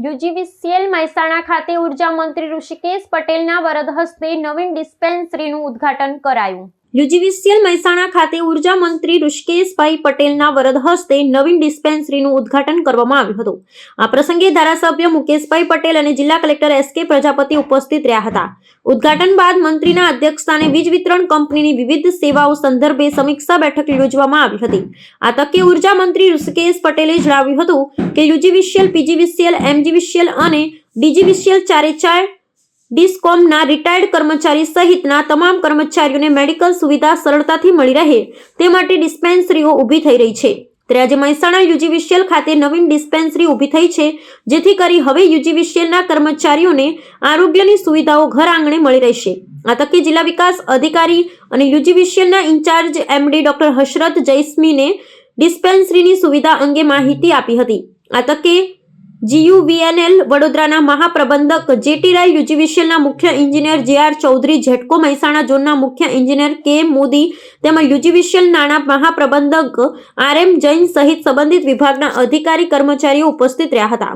UGVCL Mehsana ખાતે ઉર્જા મંત્રી ઋષિકેશ પટેલના વરદ હસ્તે નવીન ડિસ્પેન્સરીનું ઉદ્ઘાટન કરાયું। યુજીવીસીએલ મહેસાણા ખાતે ઉર્જા મંત્રી ઋષિકેશભાઈ પટેલના વરદ હસ્તે નવીન ડિસ્પેન્સરીનું ઉદ્ઘાટન કરવામાં આવ્યું હતું। આ પ્રસંગે ધારાસભ્ય મુકેશભાઈ પટેલ અને જિલ્લા કલેક્ટર એસ.કે. પ્રજાપતિ ઉપસ્થિત રહ્યા હતા। ઉદ્ઘાટન બાદ મંત્રીના અધ્યક્ષસ્થાને વીજ વિતરણ કંપનીની વિવિધ સેવાઓ સંદર્ભે સમીક્ષા બેઠક યોજવામાં આવી હતી। આ તકે ઉર્જા મંત્રી ઋષિકેશ પટેલે જણાવ્યું હતું કે યુજીવીસીએલ, પીજીવીસીએલ, એમજીવીસીએલ અને ડીજીવીસીએલ ચારે ચાર ડિસ્કોમના રિટાયર્ડ કર્મચારી સહિતના તમામ કર્મચારીઓને મેડિકલ સુવિધા સરળતાથી મળી રહે તે માટે ડિસ્પેન્સરીઓ ઊભી થઈ રહી છે। ત્યારે આજે મહેસાણા યુજીવીસીએલ ખાતે નવીન ડિસ્પેન્સરી ઊભી થઈ છે, જેથી કરી હવે યુજીવીસીએલના કર્મચારીઓને આરોગ્યની સુવિધાઓ ઘર આંગણે મળી રહેશે। આ તકે જિલ્લા વિકાસ અધિકારી અને યુજીવીસીએલના ઇન્ચાર્જ એમડી ડોક્ટર હશરત જયસ્મીને ડિસ્પેન્સરીની સુવિધા અંગે માહિતી આપી હતી। આ તકે જીયુવીએનએલ વડોદરાના મહાપ્રબંધક જેટી રાય, યુજીવીસીએલના મુખ્ય એન્જિનિયર જે.આર. ચૌધરી, જેટકો મહેસાણા ઝોનના મુખ્ય એન્જિનિયર કે.એમ. મોદી તેમજ યુજીવીસીએલ નાણા મહાપ્રબંધક આર.એમ. જૈન સહિત સંબંધિત વિભાગના અધિકારી કર્મચારીઓ ઉપસ્થિત રહ્યા હતા।